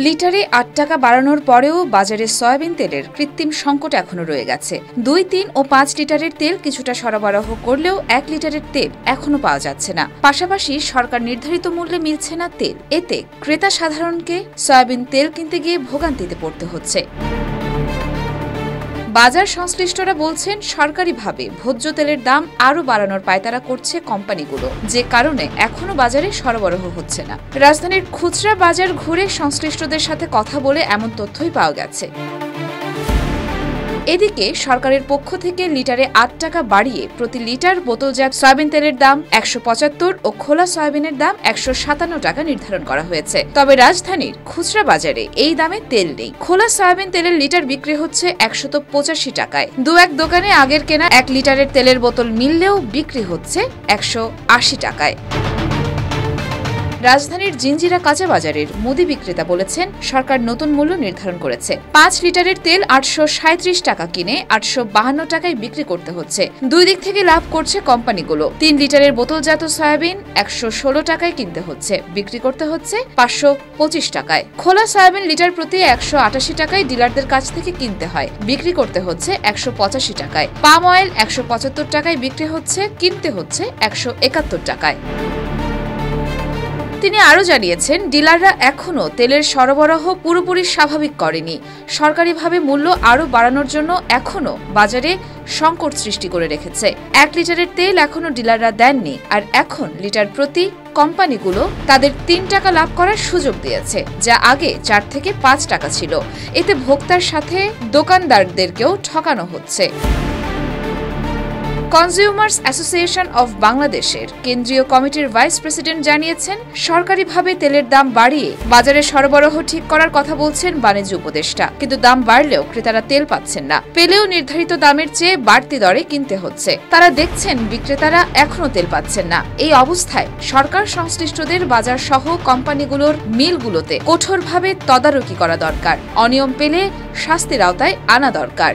লিটারে ৮ টাকা বাড়ানোর পরেও বাজারে সয়াবিন তেলের কৃত্রিম সংকট এখনো রয়ে গেছে। ২, ৩ ও ৫ লিটারের তেল কিছুটা সরবরাহ করলেও ১ লিটারের তেল এখনো পাওয়া যাচ্ছে না। পাশাপাশি সরকার নির্ধারিত মূল্যে মিলছে না তেল। এতে ক্রেতা সাধারণকে সয়াবিন তেল কিনতে গিয়ে ভোগান্তিতে পড়তে হচ্ছে। বাজার সংশ্লিষ্টরা বলছেন, সরকারিভাবে ভোজ্য তেলের দাম আরও বাড়ানোর পায়তারা করছে কোম্পানিগুলো, যে কারণে এখনো বাজারে সরবরাহ হচ্ছে না। রাজধানীর খুচরা বাজার ঘুরে সংশ্লিষ্টদের সাথে কথা বলে এমন তথ্যই পাওয়া গেছে। এদিকে সরকারের পক্ষ থেকে লিটারে ৮ টাকা বাড়িয়ে প্রতি লিটার বোতলজাত সয়াবিন তেলের দাম ১৭৫ ও খোলা সয়াবিনের দাম ১৫৭ টাকা নির্ধারণ করা হয়েছে। তবে রাজধানীর খুচরা বাজারে এই দামে তেল নেই। খোলা সয়াবিন তেলের লিটার বিক্রি হচ্ছে ১৮৫ টাকায়। ২-১ দোকানে আগের কেনা ১ লিটারের তেলের বোতল মিললেও বিক্রি হচ্ছে ১৮০ টাকায়। রাজধানীর জিঞ্জিরা কাঁচা বাজারের মুদি বিক্রেতা বলেছেন, সরকার নতুন মূল্য নির্ধারণ করেছে। ৫ লিটারের তেল ৮৩৭ টাকা কিনে ৮৫২ টাকায় বিক্রি করতে হচ্ছে। দুই দিক থেকে লাভ করছে কোম্পানিগুলো। ৩ লিটারের বোতলজাত সয়াবিন ১১৬ টাকায় কিনতে হচ্ছে, বিক্রি করতে হচ্ছে ৫২৫ টাকায়। খোলা সয়াবিন লিটার প্রতি ১৮৮ টাকায় ডিলারদের কাছ থেকে কিনতে হয়, বিক্রি করতে হচ্ছে ১৮৫ টাকায়। পাম অয়েল ১৭৫ টাকায় বিক্রি হচ্ছে, কিনতে হচ্ছে ১৭১ টাকায়। তিনি আরও জানিয়েছেন, ডিলাররা এখনও তেলের সরবরাহ পুরোপুরি স্বাভাবিক করেনি। সরকারিভাবে মূল্য আরও বাড়ানোর জন্য এখনও বাজারে সংকট সৃষ্টি করে রেখেছে। ১ লিটারের তেল এখনও ডিলাররা দেননি, আর এখন লিটার প্রতি কোম্পানিগুলো তাদের ৩ টাকা লাভ করার সুযোগ দিয়েছে, যা আগে ৪ থেকে ৫ টাকা ছিল। এতে ভোক্তার সাথে দোকানদারদেরকেও ঠকানো হচ্ছে। কনজিউমার্স অ্যাসোসিয়েশন অব বাংলাদেশের কেন্দ্রীয় কমিটির ভাইস প্রেসিডেন্ট জানিয়েছেন, সরকারিভাবে তেলের দাম বাড়িয়ে বাজারে সরবরাহ ঠিক করার কথা বলছেন বাণিজ্য উপদেষ্টা, কিন্তু দাম বাড়লেও ক্রেতারা তেল পাচ্ছেন না। পেলেও নির্ধারিত দামের চেয়ে বাড়তি দরে কিনতে হচ্ছে। তারা দেখছেন বিক্রেতারা এখনো তেল পাচ্ছেন না। এই অবস্থায় সরকার সংশ্লিষ্টদের বাজার সহ কোম্পানিগুলোর মিলগুলোতে কঠোরভাবে তদারকি করা দরকার। অনিয়ম পেলে শাস্তির আওতায় আনা দরকার।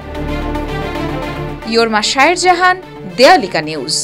ইয়োরমা শায়ের জাহান, দেয়ালিকা নিউজ।